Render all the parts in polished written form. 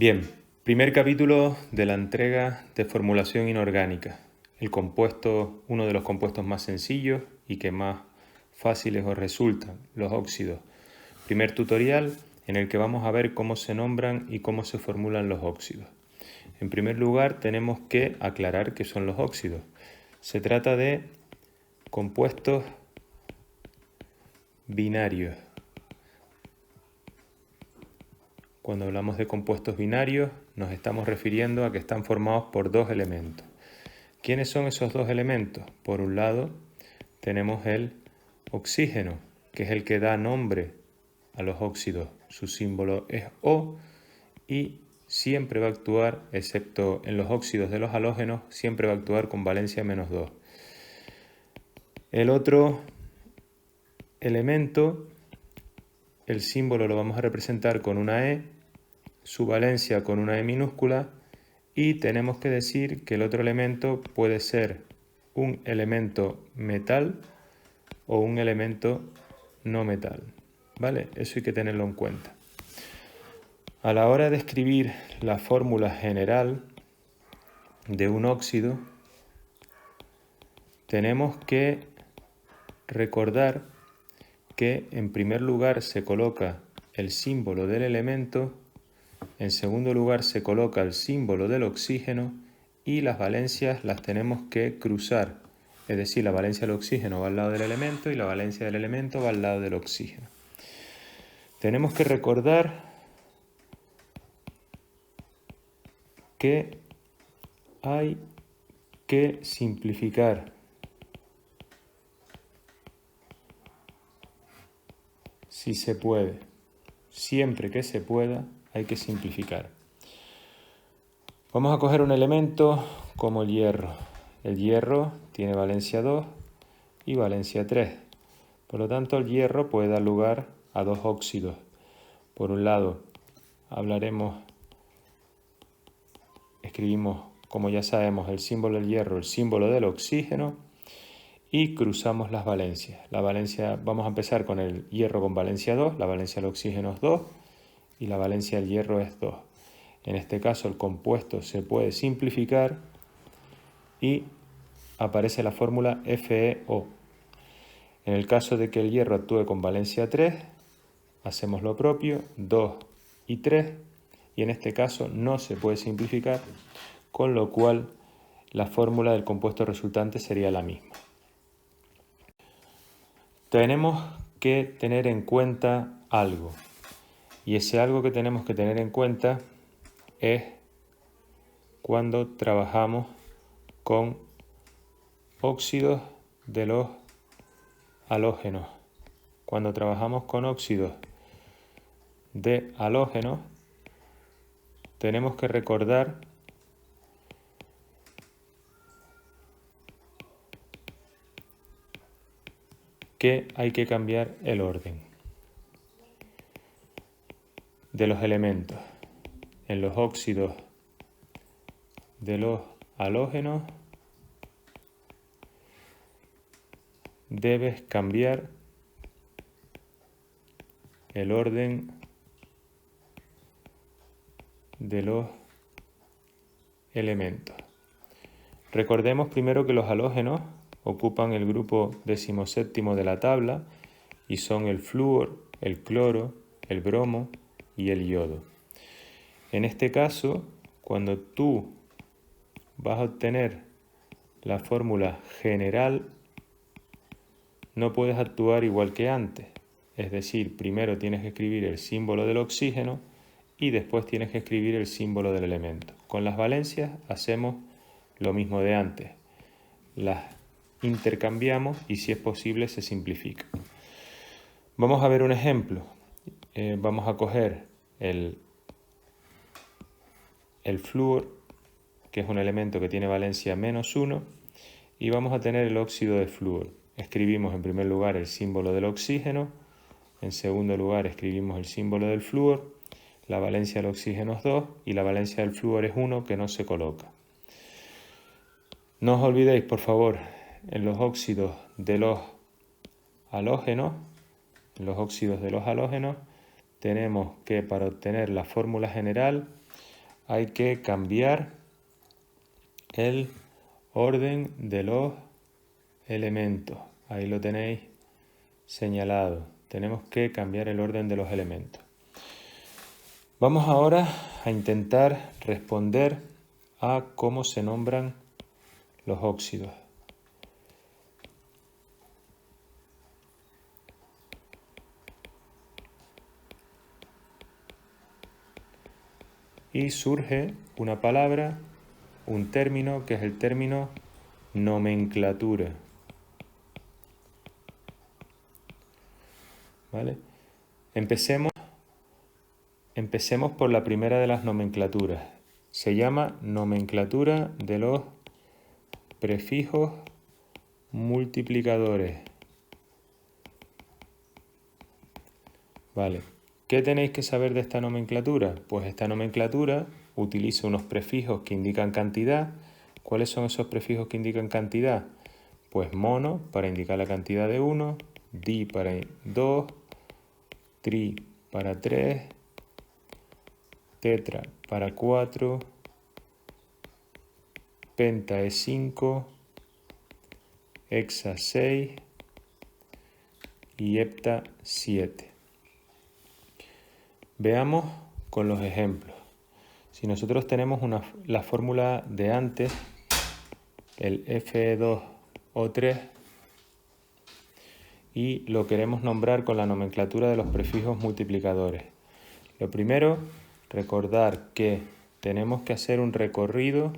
Bien, primer capítulo de la entrega de formulación inorgánica. Uno de los compuestos más sencillos y que más fáciles os resultan, los óxidos. Primer tutorial en el que vamos a ver cómo se nombran y cómo se formulan los óxidos. En primer lugar, tenemos que aclarar qué son los óxidos. Se trata de compuestos binarios. Cuando hablamos de compuestos binarios, nos estamos refiriendo a que están formados por dos elementos. ¿Quiénes son esos dos elementos? Por un lado, tenemos el oxígeno, que es el que da nombre a los óxidos. Su símbolo es O y siempre va a actuar, excepto en los óxidos de los halógenos, siempre va a actuar con valencia -2. El otro elemento, el símbolo lo vamos a representar con una E, su valencia con una E minúscula, y tenemos que decir que el otro elemento puede ser un elemento metal o un elemento no metal, ¿vale? Eso hay que tenerlo en cuenta. A la hora de escribir la fórmula general de un óxido, tenemos que recordar que en primer lugar se coloca el símbolo del elemento, en segundo lugar se coloca el símbolo del oxígeno y las valencias las tenemos que cruzar. Es decir, la valencia del oxígeno va al lado del elemento y la valencia del elemento va al lado del oxígeno. Tenemos que recordar que hay que simplificar. Si se puede, siempre que se pueda, hay que simplificar. Vamos a coger un elemento como el hierro. El hierro tiene valencia 2 y valencia 3. Por lo tanto, el hierro puede dar lugar a dos óxidos. Por un lado, escribimos, como ya sabemos, el símbolo del hierro, el símbolo del oxígeno, y cruzamos las valencias. Vamos a empezar con el hierro con valencia 2, la valencia del oxígeno es 2 y la valencia del hierro es 2. En este caso el compuesto se puede simplificar y aparece la fórmula FeO. En el caso de que el hierro actúe con valencia 3, hacemos lo propio, 2 y 3, y en este caso no se puede simplificar, con lo cual la fórmula del compuesto resultante sería la misma. Tenemos que tener en cuenta algo, y ese algo que tenemos que tener en cuenta es cuando trabajamos con óxidos de los halógenos. Cuando trabajamos con óxidos de halógenos, tenemos que recordar que hay que cambiar el orden de los elementos. En los óxidos de los halógenos debes cambiar el orden de los elementos. Recordemos primero que los halógenos ocupan el grupo 17º de la tabla y son el flúor, el cloro, el bromo y el yodo. En este caso, cuando tú vas a obtener la fórmula general, no puedes actuar igual que antes. Es decir, primero tienes que escribir el símbolo del oxígeno y después tienes que escribir el símbolo del elemento. Con las valencias hacemos lo mismo de antes. Las intercambiamos y si es posible se simplifica. Vamos a ver un ejemplo. Vamos a coger el flúor, que es un elemento que tiene valencia -1, y vamos a tener el óxido de flúor. Escribimos en primer lugar el símbolo del oxígeno, en segundo lugar escribimos el símbolo del flúor, la valencia del oxígeno es 2 y la valencia del flúor es 1 que no se coloca. No os olvidéis, por favor, en los óxidos de los halógenos, tenemos que, para obtener la fórmula general, hay que cambiar el orden de los elementos. Ahí lo tenéis señalado. Tenemos que cambiar el orden de los elementos. Vamos ahora a intentar responder a cómo se nombran los óxidos. Y surge una palabra, un término, que es el término nomenclatura. ¿Vale? Empecemos por la primera de las nomenclaturas. Se llama nomenclatura de los prefijos multiplicadores. Vale. ¿Qué tenéis que saber de esta nomenclatura? Pues esta nomenclatura utiliza unos prefijos que indican cantidad. ¿Cuáles son esos prefijos que indican cantidad? Pues mono para indicar la cantidad de 1, di para 2, tri para 3, tetra para 4, penta es 5, hexa 6 y hepta 7. Veamos con los ejemplos. Si nosotros tenemos la fórmula de antes, el Fe2O3, y lo queremos nombrar con la nomenclatura de los prefijos multiplicadores. Lo primero, recordar que tenemos que hacer un recorrido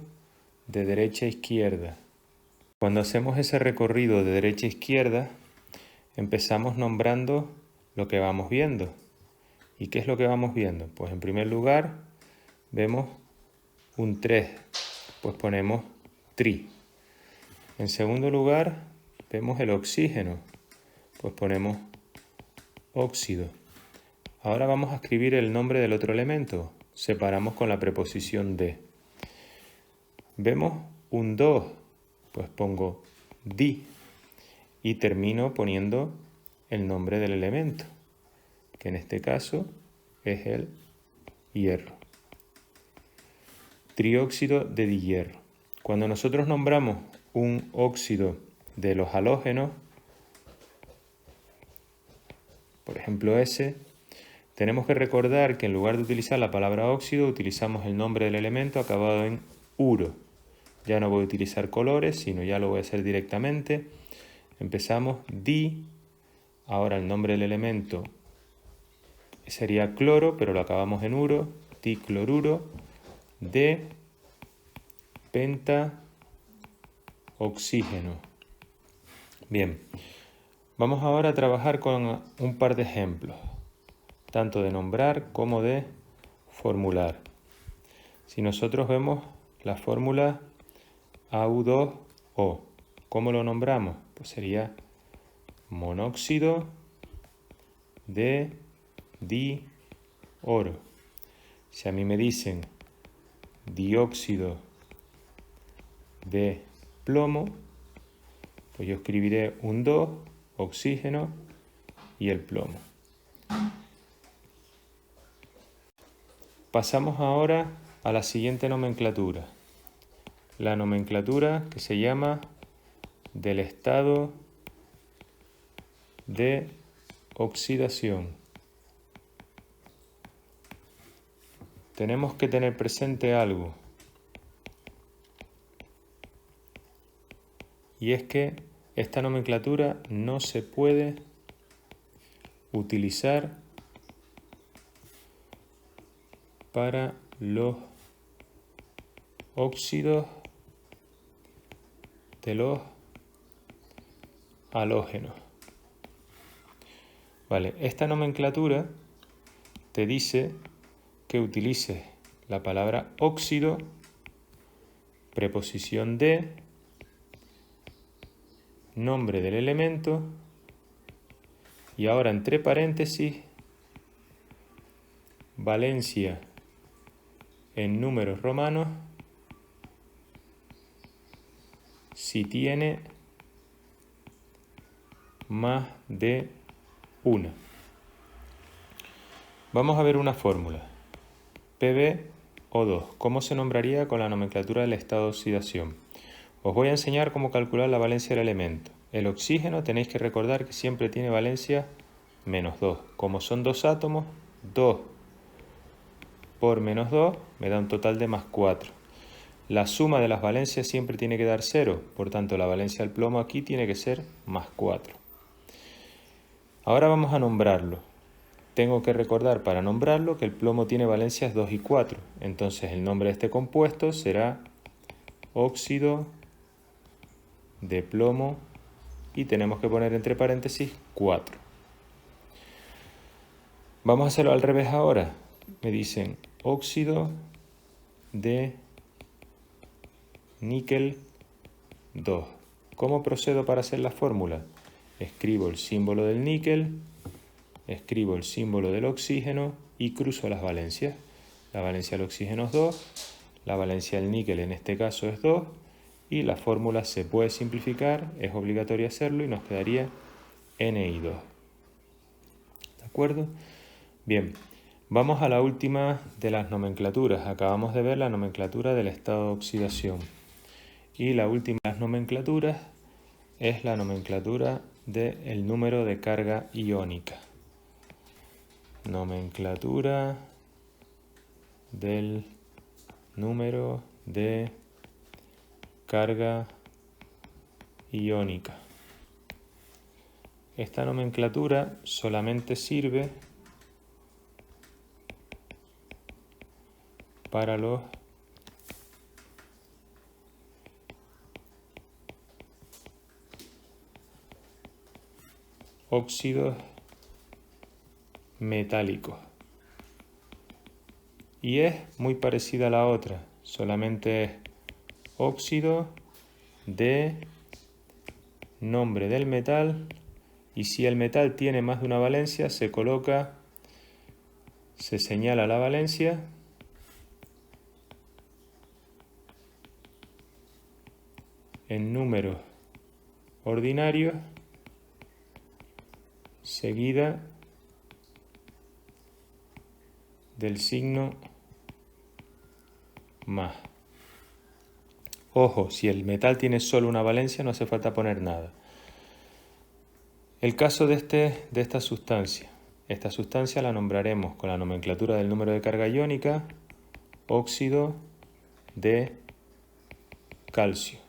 de derecha a izquierda. Cuando hacemos ese recorrido de derecha a izquierda, empezamos nombrando lo que vamos viendo. ¿Y qué es lo que vamos viendo? Pues en primer lugar vemos un 3, pues ponemos tri. En segundo lugar vemos el oxígeno, pues ponemos óxido. Ahora vamos a escribir el nombre del otro elemento. Separamos con la preposición de. Vemos un 2, pues pongo di y termino poniendo el nombre del elemento, que en este caso es el hierro. Trióxido de dihierro. Cuando nosotros nombramos un óxido de los halógenos, por ejemplo ese, tenemos que recordar que en lugar de utilizar la palabra óxido, utilizamos el nombre del elemento acabado en uro. Ya no voy a utilizar colores, sino ya lo voy a hacer directamente. Empezamos di, ahora el nombre del elemento sería cloro, pero lo acabamos en uro, dicloruro de pentaoxígeno. Bien, vamos ahora a trabajar con un par de ejemplos, tanto de nombrar como de formular. Si nosotros vemos la fórmula AU2O, ¿cómo lo nombramos? Pues sería monóxido de dioro. Si a mí me dicen dióxido de plomo, pues yo escribiré un 2, oxígeno y el plomo. Pasamos ahora a la siguiente nomenclatura. La nomenclatura que se llama del estado de oxidación. Tenemos que tener presente algo, y es que esta nomenclatura no se puede utilizar para los óxidos de los halógenos. Vale, esta nomenclatura te dice que utilices la palabra óxido, preposición de, nombre del elemento y ahora entre paréntesis valencia en números romanos si tiene más de una. Vamos a ver una fórmula. PbO3 O2. ¿Cómo se nombraría con la nomenclatura del estado de oxidación? Os voy a enseñar cómo calcular la valencia del elemento. El oxígeno tenéis que recordar que siempre tiene valencia -2. Como son dos átomos, 2 por -2 me da un total de +4. La suma de las valencias siempre tiene que dar 0, por tanto la valencia del plomo aquí tiene que ser +4. Ahora vamos a nombrarlo. Tengo que recordar para nombrarlo que el plomo tiene valencias 2 y 4. Entonces el nombre de este compuesto será óxido de plomo y tenemos que poner entre paréntesis 4. Vamos a hacerlo al revés ahora. Me dicen óxido de níquel 2. ¿Cómo procedo para hacer la fórmula? Escribo el símbolo del níquel, escribo el símbolo del oxígeno y cruzo las valencias. La valencia del oxígeno es 2, la valencia del níquel en este caso es 2 y la fórmula se puede simplificar, es obligatorio hacerlo y nos quedaría Ni2. ¿De acuerdo? Bien, vamos a la última de las nomenclaturas. Acabamos de ver la nomenclatura del estado de oxidación. Y la última de las nomenclaturas es la nomenclatura del número de carga iónica. Nomenclatura del número de carga iónica. Esta nomenclatura solamente sirve para los óxidos metálicos y es muy parecida a la otra, solamente es óxido de nombre del metal y si el metal tiene más de una valencia se señala la valencia en números ordinarios seguida del signo más. Ojo, si el metal tiene solo una valencia no hace falta poner nada. El caso de esta sustancia. Esta sustancia la nombraremos con la nomenclatura del número de carga iónica óxido de calcio.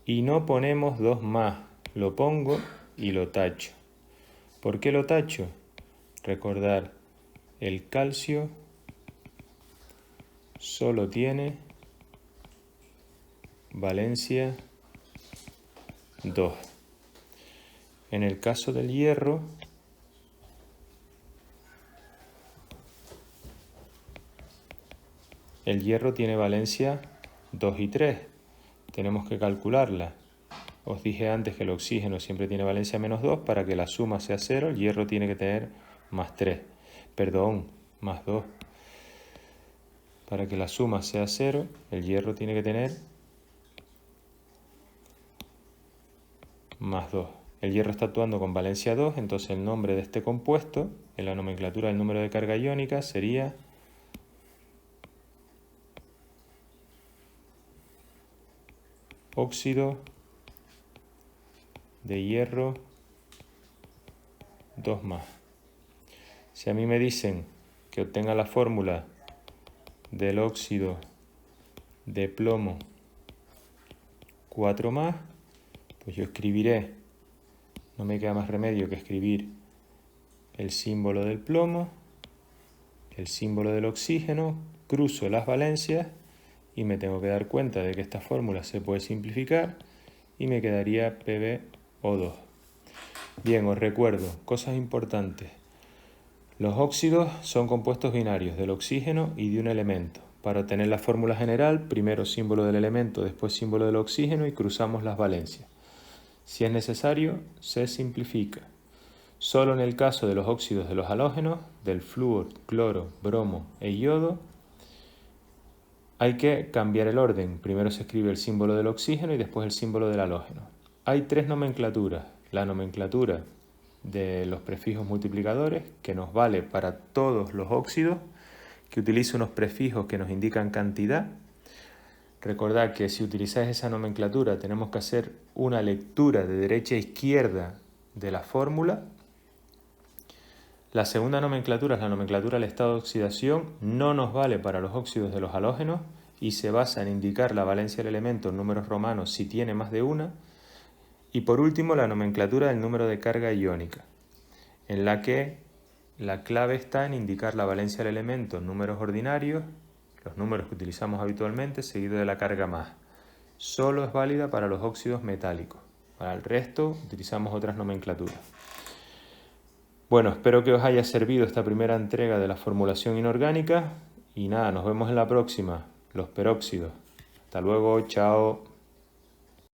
Y no ponemos 2 más, lo pongo y lo tacho. ¿Por qué lo tacho? Recordar, el calcio solo tiene valencia 2. En el caso del hierro, el hierro tiene valencia 2 y 3. Tenemos que calcularla. Os dije antes que el oxígeno siempre tiene valencia -2. Para que la suma sea 0, el hierro tiene que tener +3. Perdón, +2. Para que la suma sea 0, el hierro tiene que tener +2. El hierro está actuando con valencia 2, entonces el nombre de este compuesto, en la nomenclatura del número de carga iónica, sería óxido de hierro 2 más. Si a mí me dicen que obtenga la fórmula del óxido de plomo 4 más, pues yo escribiré, no me queda más remedio que escribir el símbolo del plomo, el símbolo del oxígeno, cruzo las valencias y me tengo que dar cuenta de que esta fórmula se puede simplificar y me quedaría PbO2. Bien, os recuerdo, cosas importantes. Los óxidos son compuestos binarios del oxígeno y de un elemento. Para obtener la fórmula general, primero símbolo del elemento, después símbolo del oxígeno y cruzamos las valencias. Si es necesario, se simplifica. Solo en el caso de los óxidos de los halógenos, del flúor, cloro, bromo e yodo, hay que cambiar el orden. Primero se escribe el símbolo del oxígeno y después el símbolo del halógeno. Hay 3 nomenclaturas. La nomenclatura de los prefijos multiplicadores, que nos vale para todos los óxidos, que utilice unos prefijos que nos indican cantidad. Recordad que si utilizáis esa nomenclatura tenemos que hacer una lectura de derecha a izquierda de la fórmula. La segunda nomenclatura es la nomenclatura del estado de oxidación. No nos vale para los óxidos de los halógenos y se basa en indicar la valencia del elemento en números romanos si tiene más de una. Y por último, la nomenclatura del número de carga iónica, en la que la clave está en indicar la valencia del elemento en números ordinarios, los números que utilizamos habitualmente, seguido de la carga más. Solo es válida para los óxidos metálicos. Para el resto utilizamos otras nomenclaturas. Bueno, espero que os haya servido esta primera entrega de la formulación inorgánica y nada, nos vemos en la próxima, los peróxidos. Hasta luego, chao.